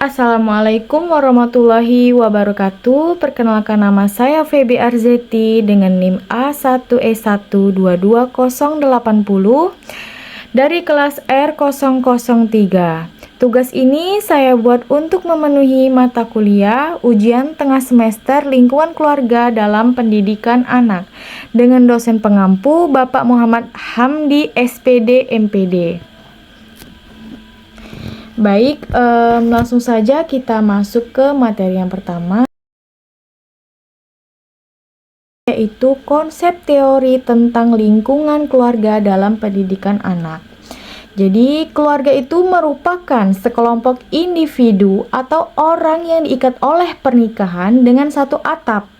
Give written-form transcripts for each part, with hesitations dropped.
Assalamualaikum warahmatullahi wabarakatuh. Perkenalkan, nama saya Feby Arzeti dengan NIM A1E122080 dari kelas R003. Tugas ini saya buat untuk memenuhi mata kuliah ujian tengah semester lingkungan keluarga dalam pendidikan anak dengan dosen pengampu Bapak Muhammad Hamdi SPD MPD. Baik, langsung saja kita masuk ke materi yang pertama, yaitu konsep teori tentang lingkungan keluarga dalam pendidikan anak. Jadi, keluarga itu merupakan sekelompok individu atau orang yang diikat oleh pernikahan dengan satu atap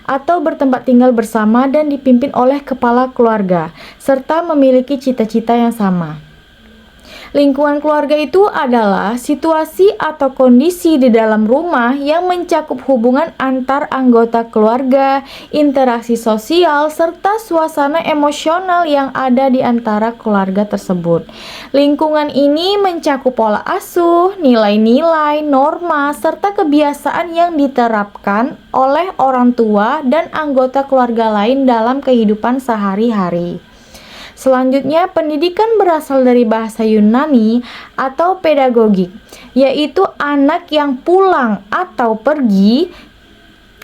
atau bertempat tinggal bersama dan dipimpin oleh kepala keluarga, serta memiliki cita-cita yang sama. Lingkungan keluarga itu adalah situasi atau kondisi di dalam rumah yang mencakup hubungan antar anggota keluarga, interaksi sosial, serta suasana emosional yang ada di antara keluarga tersebut. Lingkungan ini mencakup pola asuh, nilai-nilai, norma, serta kebiasaan yang diterapkan oleh orang tua dan anggota keluarga lain dalam kehidupan sehari-hari. Selanjutnya, pendidikan berasal dari bahasa Yunani atau pedagogik, yaitu anak yang pulang atau pergi.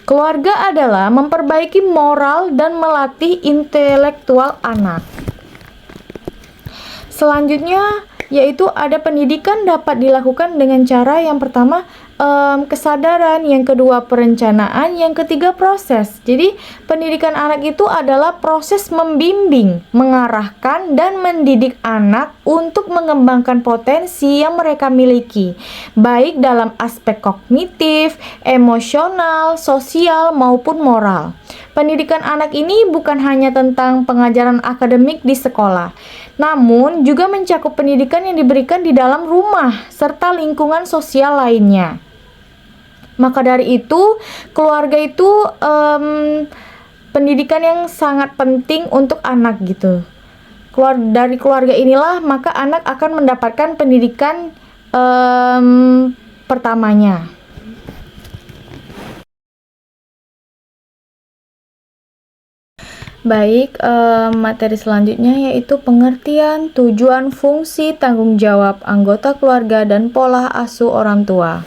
Keluarga adalah memperbaiki moral dan melatih intelektual anak. Selanjutnya, yaitu ada pendidikan dapat dilakukan dengan cara yang pertama kesadaran, yang kedua perencanaan, yang ketiga proses. Jadi pendidikan anak itu adalah proses membimbing, mengarahkan, dan mendidik anak untuk mengembangkan potensi yang mereka miliki, baik dalam aspek kognitif, emosional, sosial, maupun moral. Pendidikan anak ini bukan hanya tentang pengajaran akademik di sekolah, namun juga mencakup pendidikan yang diberikan di dalam rumah serta lingkungan sosial lainnya. Maka dari itu, keluarga itu pendidikan yang sangat penting untuk anak gitu. Dari keluarga inilah maka anak akan mendapatkan pendidikan pertamanya. Baik, materi selanjutnya yaitu pengertian, tujuan, fungsi, tanggung jawab anggota keluarga dan pola asuh orang tua.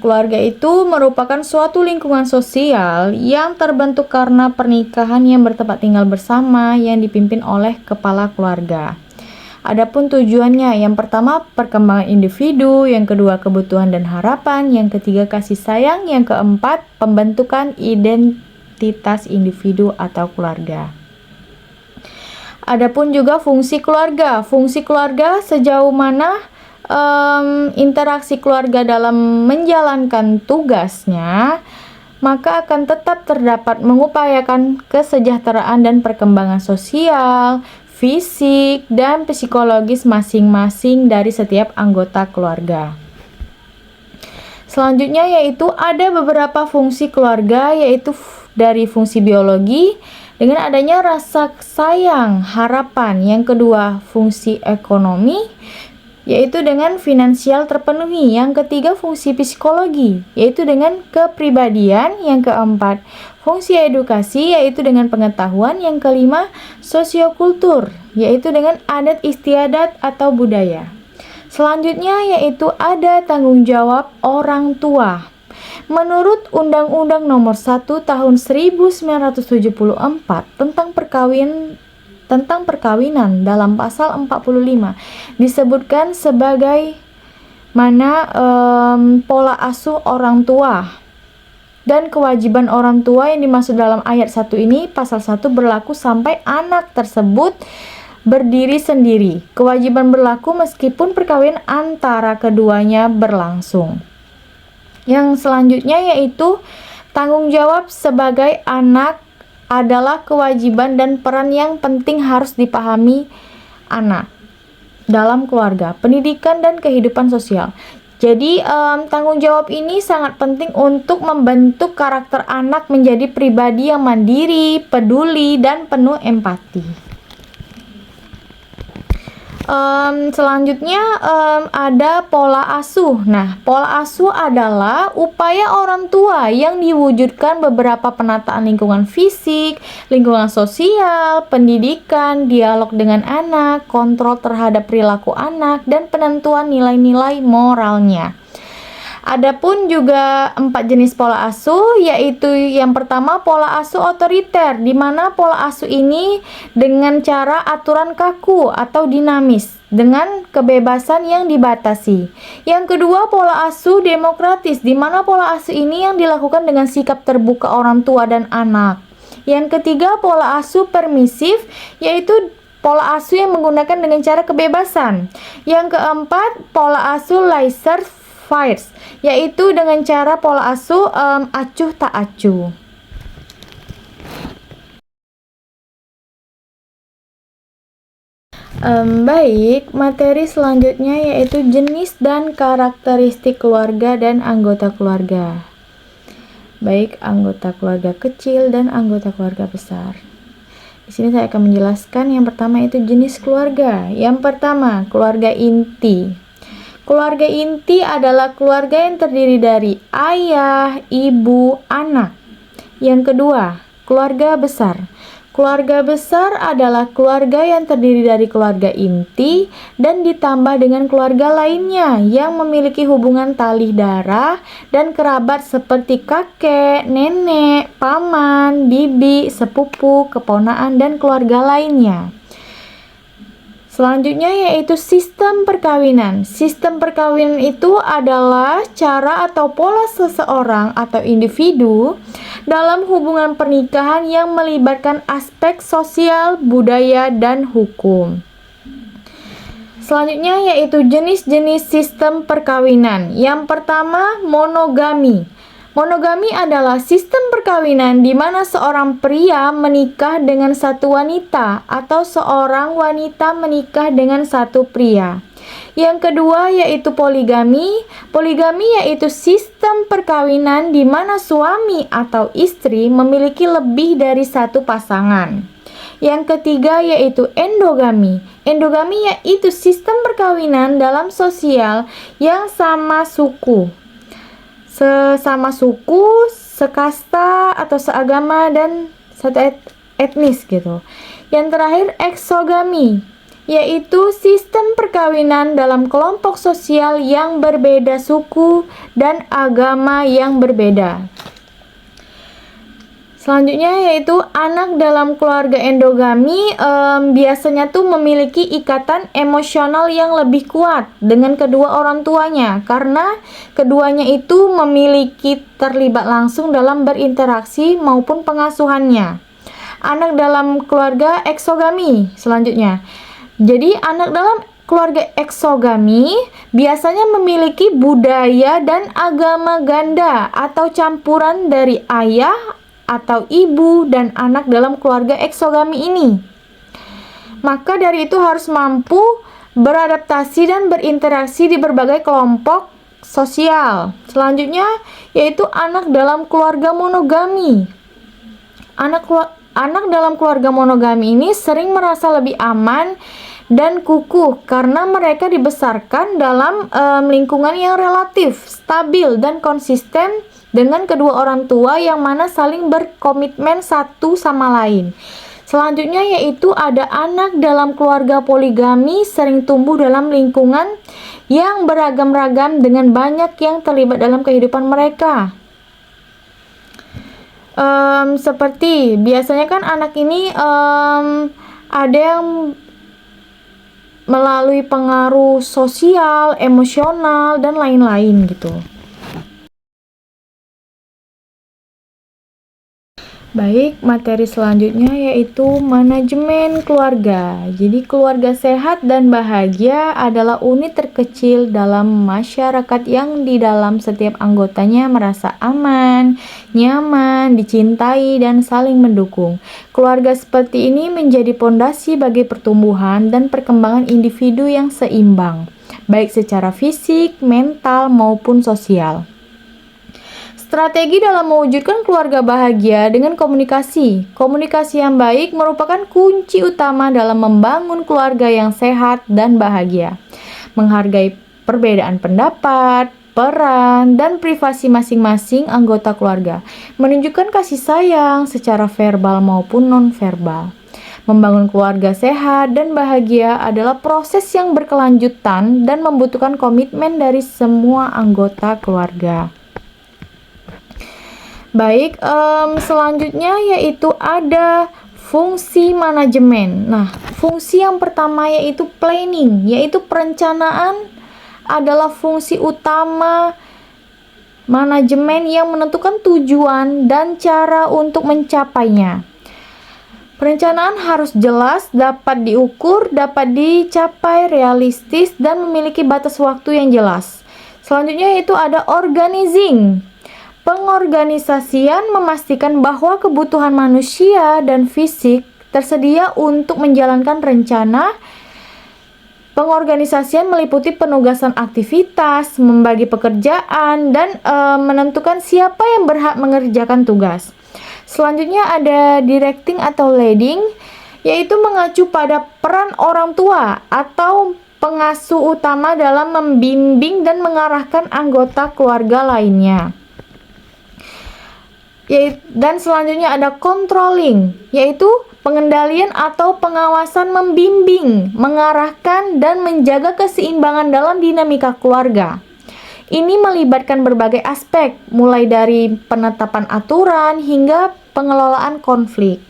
Keluarga itu merupakan suatu lingkungan sosial yang terbentuk karena pernikahan yang bertempat tinggal bersama yang dipimpin oleh kepala keluarga. Adapun tujuannya, yang pertama perkembangan individu, yang kedua kebutuhan dan harapan, yang ketiga kasih sayang, yang keempat pembentukan identitas individu atau keluarga. Adapun juga fungsi keluarga. Fungsi keluarga sejauh mana interaksi keluarga dalam menjalankan tugasnya, maka akan tetap terdapat mengupayakan kesejahteraan dan perkembangan sosial, fisik, dan psikologis masing-masing dari setiap anggota keluarga. Selanjutnya yaitu ada beberapa fungsi keluarga, yaitu dari fungsi biologi dengan adanya rasa sayang, harapan. Yang kedua, fungsi ekonomi, yaitu dengan finansial terpenuhi. Yang ketiga, fungsi psikologi, yaitu dengan kepribadian. Yang keempat, fungsi edukasi, yaitu dengan pengetahuan. Yang kelima, sosiokultur, yaitu dengan adat istiadat atau budaya. Selanjutnya yaitu ada tanggung jawab orang tua. Menurut Undang-Undang Nomor 1 Tahun 1974 tentang perkawinan dalam pasal 45 disebutkan sebagai pola asuh orang tua dan kewajiban orang tua yang dimaksud dalam ayat 1 ini, pasal 1 berlaku sampai anak tersebut berdiri sendiri. Kewajiban berlaku meskipun perkawinan antara keduanya berlangsung. Yang selanjutnya yaitu tanggung jawab sebagai anak adalah kewajiban dan peran yang penting harus dipahami anak dalam keluarga, pendidikan, dan kehidupan sosial. Jadi tanggung jawab ini sangat penting untuk membentuk karakter anak menjadi pribadi yang mandiri, peduli, dan penuh empati. Selanjutnya ada pola asuh. Nah, pola asuh adalah upaya orang tua yang diwujudkan beberapa penataan lingkungan fisik, lingkungan sosial, pendidikan, dialog dengan anak, kontrol terhadap perilaku anak, dan penentuan nilai-nilai moralnya. Adapun juga 4 jenis pola asuh, yaitu yang pertama pola asuh otoriter, di mana pola asuh ini dengan cara aturan kaku atau dinamis dengan kebebasan yang dibatasi. Yang kedua pola asuh demokratis, di mana pola asuh ini yang dilakukan dengan sikap terbuka orang tua dan anak. Yang ketiga pola asuh permisif, yaitu pola asuh yang menggunakan dengan cara kebebasan. Yang keempat pola asuh laissez-faire, yaitu dengan cara pola asuh acuh tak acuh. Baik, materi selanjutnya yaitu jenis dan karakteristik keluarga dan anggota keluarga. Baik anggota keluarga kecil dan anggota keluarga besar. Di sini saya akan menjelaskan yang pertama itu jenis keluarga. Yang pertama, keluarga inti. Keluarga inti adalah keluarga yang terdiri dari ayah, ibu, anak. Yang kedua, keluarga besar. Keluarga besar adalah keluarga yang terdiri dari keluarga inti dan ditambah dengan keluarga lainnya yang memiliki hubungan tali darah dan kerabat seperti kakek, nenek, paman, bibi, sepupu, keponakan, dan keluarga lainnya. Selanjutnya yaitu sistem perkawinan. Sistem perkawinan itu adalah cara atau pola seseorang atau individu dalam hubungan pernikahan yang melibatkan aspek sosial, budaya, dan hukum. Selanjutnya yaitu jenis-jenis sistem perkawinan. Yang pertama, monogami. Monogami adalah sistem perkawinan di mana seorang pria menikah dengan satu wanita atau seorang wanita menikah dengan satu pria. Yang kedua yaitu poligami. Poligami yaitu sistem perkawinan di mana suami atau istri memiliki lebih dari satu pasangan. Yang ketiga yaitu endogami. Endogami yaitu sistem perkawinan dalam sosial yang sama suku, sesama suku, sekasta atau seagama, dan satu etnis gitu. Yang terakhir eksogami, yaitu sistem perkawinan dalam kelompok sosial yang berbeda suku dan agama yang berbeda. Selanjutnya yaitu anak dalam keluarga endogami biasanya tuh memiliki ikatan emosional yang lebih kuat dengan kedua orang tuanya karena keduanya itu memiliki terlibat langsung dalam berinteraksi maupun pengasuhannya. Anak dalam keluarga eksogami selanjutnya. Jadi anak dalam keluarga eksogami biasanya memiliki budaya dan agama ganda atau campuran dari ayah atau ibu dan anak dalam keluarga eksogami ini. Maka dari itu harus mampu beradaptasi dan berinteraksi di berbagai kelompok sosial. Selanjutnya yaitu anak dalam keluarga monogami. Anak dalam keluarga monogami ini sering merasa lebih aman dan kukuh karena mereka dibesarkan dalam lingkungan yang relatif stabil dan konsisten dengan kedua orang tua yang mana saling berkomitmen satu sama lain. Selanjutnya yaitu ada anak dalam keluarga poligami sering tumbuh dalam lingkungan yang beragam-ragam dengan banyak yang terlibat dalam kehidupan mereka. Seperti biasanya kan anak ini ada yang melalui pengaruh sosial, emosional, dan lain-lain gitu. Baik, materi selanjutnya yaitu manajemen keluarga. Jadi keluarga sehat dan bahagia adalah unit terkecil dalam masyarakat yang di dalam setiap anggotanya merasa aman, nyaman, dicintai, dan saling mendukung. Keluarga seperti ini menjadi pondasi bagi pertumbuhan dan perkembangan individu yang seimbang, baik secara fisik, mental, maupun sosial. Strategi dalam mewujudkan keluarga bahagia dengan komunikasi. Komunikasi yang baik merupakan kunci utama dalam membangun keluarga yang sehat dan bahagia. Menghargai perbedaan pendapat, peran, dan privasi masing-masing anggota keluarga. Menunjukkan kasih sayang secara verbal maupun non-verbal. Membangun keluarga sehat dan bahagia adalah proses yang berkelanjutan dan membutuhkan komitmen dari semua anggota keluarga. Baik, selanjutnya yaitu ada fungsi manajemen. Nah, fungsi yang pertama yaitu planning, yaitu perencanaan adalah fungsi utama manajemen yang menentukan tujuan dan cara untuk mencapainya. Perencanaan harus jelas, dapat diukur, dapat dicapai, realistis, dan memiliki batas waktu yang jelas. Selanjutnya yaitu ada organizing. Pengorganisasian memastikan bahwa kebutuhan manusia dan fisik tersedia untuk menjalankan rencana. Pengorganisasian meliputi penugasan aktivitas, membagi pekerjaan, dan menentukan siapa yang berhak mengerjakan tugas. Selanjutnya ada directing atau leading, yaitu mengacu pada peran orang tua atau pengasuh utama dalam membimbing dan mengarahkan anggota keluarga lainnya. Dan selanjutnya ada controlling, yaitu pengendalian atau pengawasan, membimbing, mengarahkan, dan menjaga keseimbangan dalam dinamika keluarga. Ini melibatkan berbagai aspek, mulai dari penetapan aturan hingga pengelolaan konflik.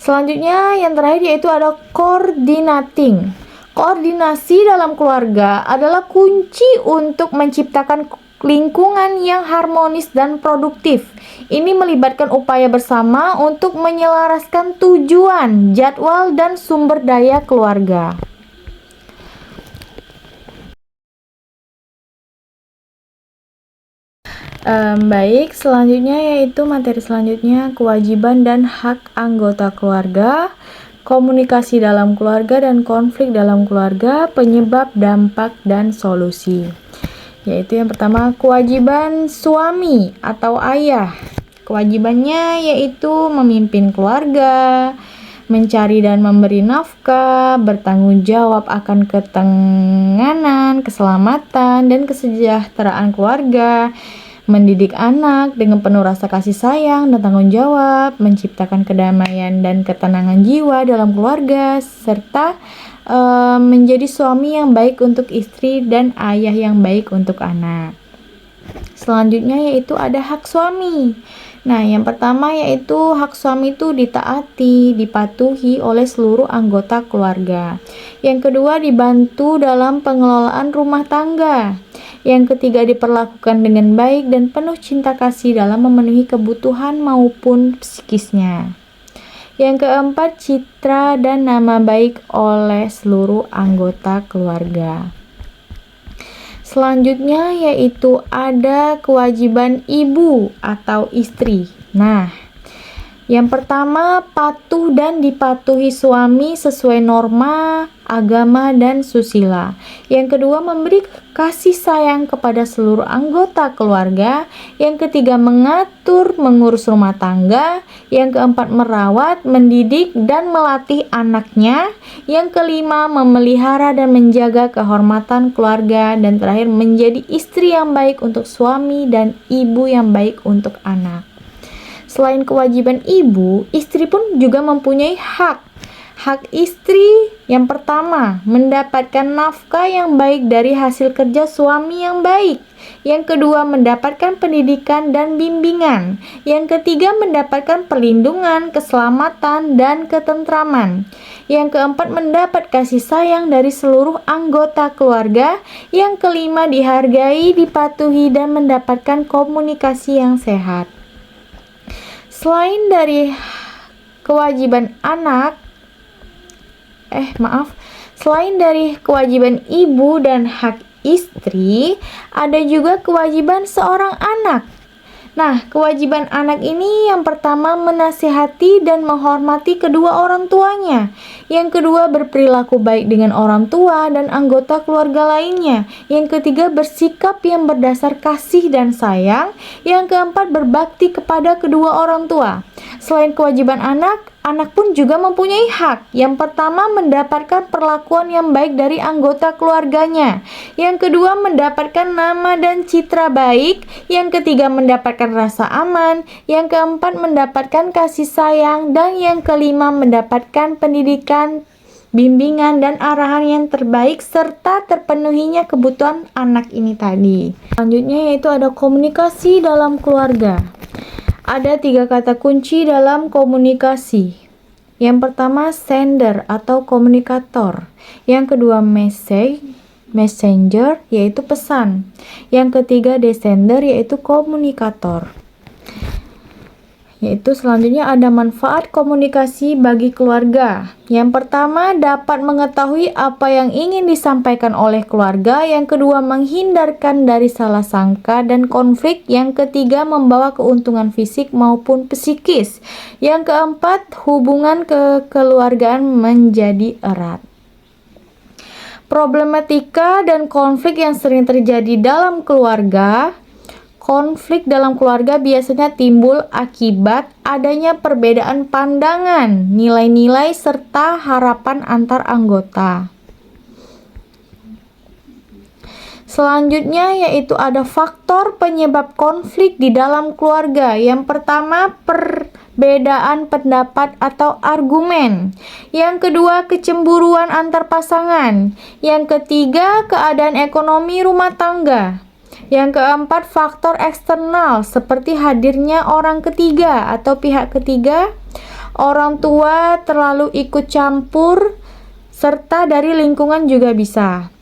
Selanjutnya yang terakhir yaitu ada coordinating. Koordinasi dalam keluarga adalah kunci untuk menciptakan lingkungan yang harmonis dan produktif. Ini melibatkan upaya bersama untuk menyelaraskan tujuan, jadwal, dan sumber daya keluarga. Baik, selanjutnya yaitu materi selanjutnya kewajiban dan hak anggota keluarga, komunikasi dalam keluarga dan konflik dalam keluarga, penyebab, dampak, dan solusi. Yaitu yang pertama kewajiban suami atau ayah. Kewajibannya yaitu memimpin keluarga, mencari dan memberi nafkah, bertanggung jawab akan ketenangan, keselamatan, dan kesejahteraan keluarga, mendidik anak dengan penuh rasa kasih sayang dan tanggung jawab, menciptakan kedamaian dan ketenangan jiwa dalam keluarga, serta menjadi suami yang baik untuk istri dan ayah yang baik untuk anak. Selanjutnya yaitu ada hak suami. Nah, yang pertama yaitu hak suami itu ditaati, dipatuhi oleh seluruh anggota keluarga. Yang kedua dibantu dalam pengelolaan rumah tangga. Yang ketiga diperlakukan dengan baik dan penuh cinta kasih dalam memenuhi kebutuhan maupun psikisnya. Yang keempat, citra dan nama baik oleh seluruh anggota keluarga. Selanjutnya yaitu ada kewajiban ibu atau istri. Nah, yang pertama patuh dan dipatuhi suami sesuai norma, agama, dan susila. Yang kedua memberi kasih sayang kepada seluruh anggota keluarga. Yang ketiga mengatur, mengurus rumah tangga. Yang keempat merawat, mendidik, dan melatih anaknya. Yang kelima memelihara dan menjaga kehormatan keluarga. Dan terakhir menjadi istri yang baik untuk suami dan ibu yang baik untuk anak. Selain kewajiban ibu, istri pun juga mempunyai hak. Hak istri yang pertama, mendapatkan nafkah yang baik dari hasil kerja suami yang baik. Yang kedua, mendapatkan pendidikan dan bimbingan. Yang ketiga, mendapatkan perlindungan, keselamatan, dan ketentraman. Yang keempat, mendapat kasih sayang dari seluruh anggota keluarga. Yang kelima, dihargai, dipatuhi, dan mendapatkan komunikasi yang sehat. Selain dari kewajiban selain dari kewajiban ibu dan hak istri, ada juga kewajiban seorang anak. Nah, kewajiban anak ini yang pertama menasihati dan menghormati kedua orang tuanya. Yang kedua berperilaku baik dengan orang tua dan anggota keluarga lainnya. Yang ketiga bersikap yang berdasar kasih dan sayang. Yang keempat berbakti kepada kedua orang tua. Selain kewajiban anak pun juga mempunyai hak. Yang pertama mendapatkan perlakuan yang baik dari anggota keluarganya. Yang kedua mendapatkan nama dan citra baik. Yang ketiga mendapatkan rasa aman. Yang keempat mendapatkan kasih sayang. Dan yang kelima mendapatkan pendidikan, bimbingan dan arahan yang terbaik serta terpenuhinya kebutuhan anak ini tadi. Selanjutnya yaitu ada komunikasi dalam keluarga. Ada 3 kata kunci dalam komunikasi. Yang pertama sender atau komunikator. Yang kedua messenger yaitu pesan. Yang ketiga desender yaitu komunikator. Yaitu selanjutnya ada manfaat komunikasi bagi keluarga. Yang pertama dapat mengetahui apa yang ingin disampaikan oleh keluarga. Yang kedua menghindarkan dari salah sangka dan konflik. Yang ketiga membawa keuntungan fisik maupun psikis. Yang keempat hubungan kekeluargaan menjadi erat. Problematika dan konflik yang sering terjadi dalam keluarga. Konflik dalam keluarga biasanya timbul akibat adanya perbedaan pandangan, nilai-nilai, serta harapan antar anggota. Selanjutnya yaitu ada faktor penyebab konflik di dalam keluarga. Yang pertama perbedaan pendapat atau argumen. Yang kedua kecemburuan antar pasangan. Yang ketiga keadaan ekonomi rumah tangga. Yang keempat, faktor eksternal seperti hadirnya orang ketiga atau pihak ketiga, orang tua terlalu ikut campur, serta dari lingkungan juga bisa.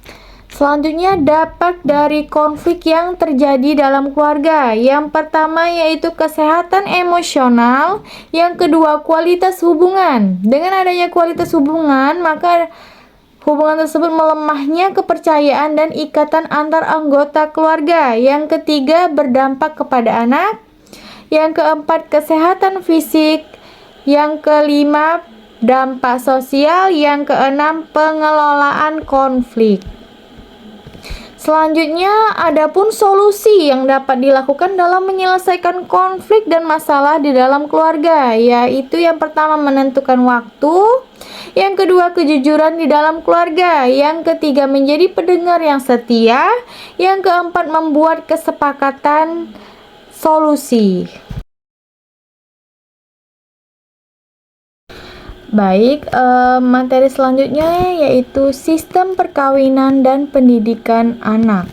Selanjutnya, dampak dari konflik yang terjadi dalam keluarga. Yang pertama yaitu kesehatan emosional, yang kedua kualitas hubungan. Dengan adanya kualitas hubungan, maka hubungan tersebut melemahnya kepercayaan dan ikatan antar anggota keluarga. Yang ketiga berdampak kepada anak. Yang keempat kesehatan fisik. Yang kelima dampak sosial. Yang keenam pengelolaan konflik. Selanjutnya, adapun solusi yang dapat dilakukan dalam menyelesaikan konflik dan masalah di dalam keluarga, yaitu yang pertama menentukan waktu, yang kedua kejujuran di dalam keluarga, yang ketiga menjadi pendengar yang setia, yang keempat membuat kesepakatan solusi. Baik, materi selanjutnya yaitu sistem perkawinan dan pendidikan anak.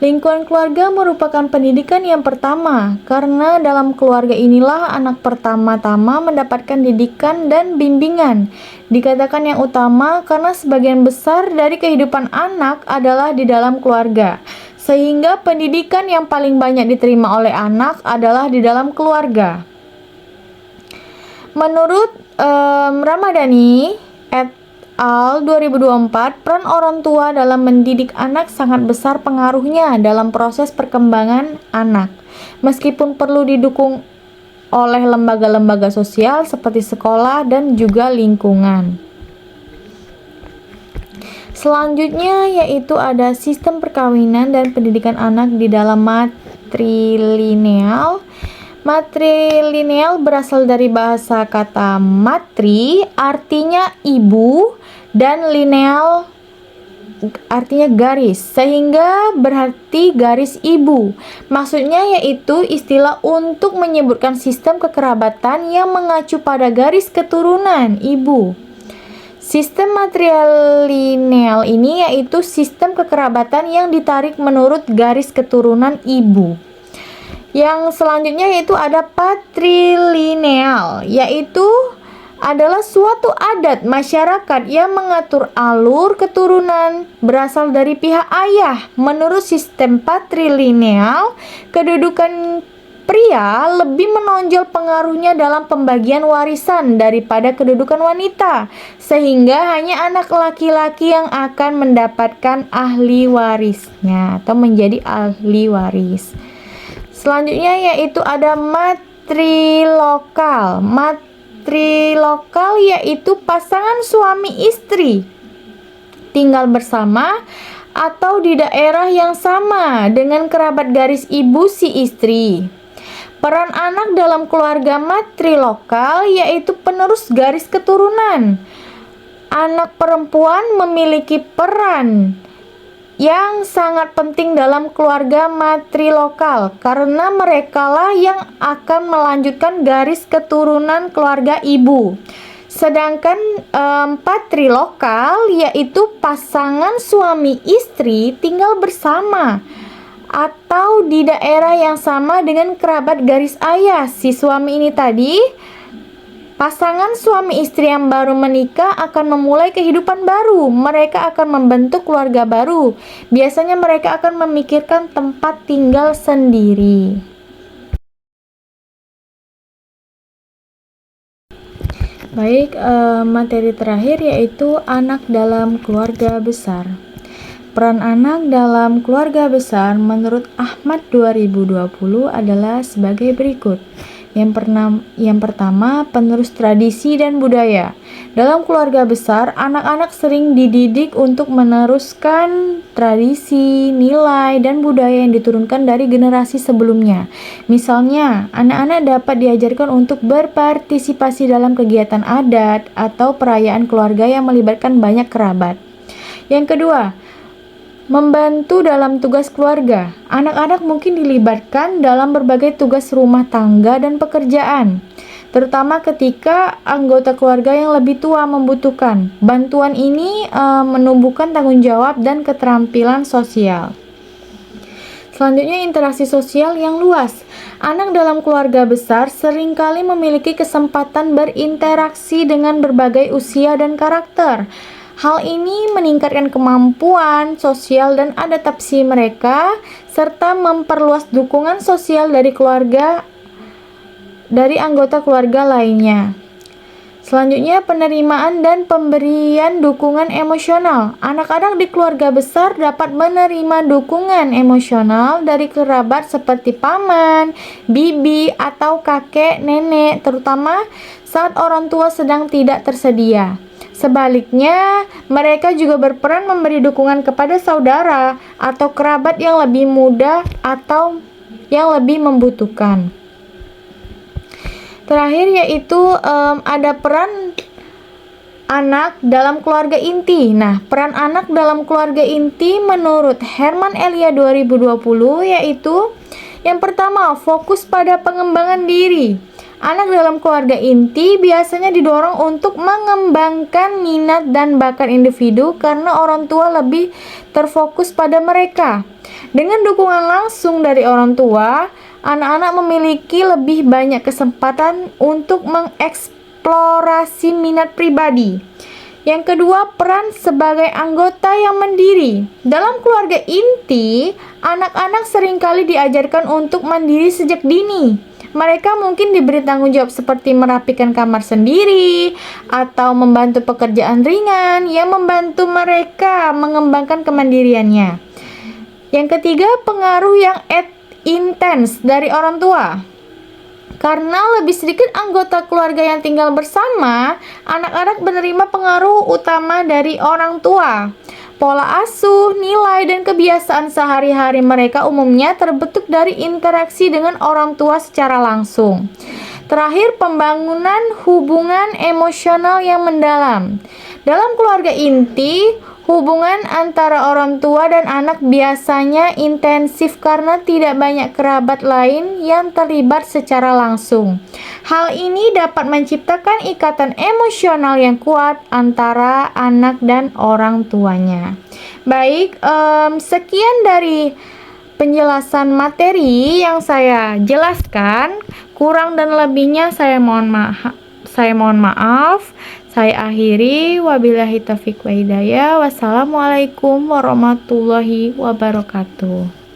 Lingkungan keluarga merupakan pendidikan yang pertama, karena dalam keluarga inilah anak pertama-tama mendapatkan didikan dan bimbingan. Dikatakan yang utama karena sebagian besar dari kehidupan anak adalah di dalam keluarga, sehingga pendidikan yang paling banyak diterima oleh anak adalah di dalam keluarga. Menurut Ramadhani et al. 2024, peran orang tua dalam mendidik anak sangat besar pengaruhnya dalam proses perkembangan anak, meskipun perlu didukung oleh lembaga-lembaga sosial seperti sekolah dan juga lingkungan. Selanjutnya yaitu ada sistem perkawinan dan pendidikan anak di dalam matrilineal. Matrilineal berasal dari bahasa kata matri, artinya ibu, dan lineal artinya garis, sehingga berarti garis ibu. Maksudnya yaitu istilah untuk menyebutkan sistem kekerabatan yang mengacu pada garis keturunan ibu. Sistem matrilineal ini yaitu sistem kekerabatan yang ditarik menurut garis keturunan ibu. Yang selanjutnya yaitu ada patrilineal, yaitu adalah suatu adat masyarakat yang mengatur alur keturunan berasal dari pihak ayah. Menurut sistem patrilineal, kedudukan pria lebih menonjol pengaruhnya dalam pembagian warisan daripada kedudukan wanita, sehingga hanya anak laki-laki yang akan mendapatkan ahli warisnya atau menjadi ahli waris. Selanjutnya yaitu ada matrilokal. Matrilokal yaitu pasangan suami istri tinggal bersama atau di daerah yang sama dengan kerabat garis ibu si istri. Peran anak dalam keluarga matrilokal yaitu penerus garis keturunan. Anak perempuan memiliki peran yang sangat penting dalam keluarga matrilokal karena merekalah yang akan melanjutkan garis keturunan keluarga ibu. Sedangkan patrilokal yaitu pasangan suami istri tinggal bersama atau di daerah yang sama dengan kerabat garis ayah si suami ini tadi. Pasangan suami istri yang baru menikah akan memulai kehidupan baru. Mereka akan membentuk keluarga baru. Biasanya mereka akan memikirkan tempat tinggal sendiri. Baik, materi terakhir yaitu anak dalam keluarga besar. Peran anak dalam keluarga besar menurut Ahmad 2020 adalah sebagai berikut. Yang pertama, penerus tradisi dan budaya. Dalam keluarga besar, anak-anak sering dididik untuk meneruskan tradisi, nilai, dan budaya yang diturunkan dari generasi sebelumnya. Misalnya, anak-anak dapat diajarkan untuk berpartisipasi dalam kegiatan adat atau perayaan keluarga yang melibatkan banyak kerabat. Yang kedua, membantu dalam tugas keluarga. Anak-anak mungkin dilibatkan dalam berbagai tugas rumah tangga dan pekerjaan, terutama ketika anggota keluarga yang lebih tua membutuhkan. Bantuan ini menumbuhkan tanggung jawab dan keterampilan sosial. Selanjutnya, interaksi sosial yang luas. Anak dalam keluarga besar seringkali memiliki kesempatan berinteraksi dengan berbagai usia dan karakter. Hal ini meningkatkan kemampuan sosial dan adaptasi mereka, serta memperluas dukungan sosial dari anggota keluarga lainnya. Selanjutnya, penerimaan dan pemberian dukungan emosional. Anak-anak di keluarga besar dapat menerima dukungan emosional dari kerabat seperti paman, bibi, atau kakek, nenek, terutama saat orang tua sedang tidak tersedia. Sebaliknya, mereka juga berperan memberi dukungan kepada saudara atau kerabat yang lebih muda atau yang lebih membutuhkan. Terakhir yaitu ada peran anak dalam keluarga inti. Nah, peran anak dalam keluarga inti menurut Herman Elia 2020 yaitu yang pertama, fokus pada pengembangan diri. Anak dalam keluarga inti biasanya didorong untuk mengembangkan minat dan bakat individu karena orang tua lebih terfokus pada mereka. Dengan dukungan langsung dari orang tua, anak-anak memiliki lebih banyak kesempatan untuk mengeksplorasi minat pribadi. Yang kedua, peran sebagai anggota yang mandiri. Dalam keluarga inti, anak-anak seringkali diajarkan untuk mandiri sejak dini. Mereka mungkin diberi tanggung jawab seperti merapikan kamar sendiri atau membantu pekerjaan ringan yang membantu mereka mengembangkan kemandiriannya. Yang ketiga, pengaruh yang intens dari orang tua. Karena lebih sedikit anggota keluarga yang tinggal bersama, anak-anak menerima pengaruh utama dari orang tua. Pola asuh, nilai, dan kebiasaan sehari-hari mereka umumnya terbentuk dari interaksi dengan orang tua secara langsung. Terakhir, pembangunan hubungan emosional yang mendalam. Dalam keluarga inti, hubungan antara orang tua dan anak biasanya intensif karena tidak banyak kerabat lain yang terlibat secara langsung. Hal ini dapat menciptakan ikatan emosional yang kuat antara anak dan orang tuanya. Baik, sekian dari penjelasan materi yang saya jelaskan. Kurang dan lebihnya saya mohon maaf. Saya akhiri, wabillahi taufiq wa hidayah. Wassalamualaikum warahmatullahi wabarakatuh.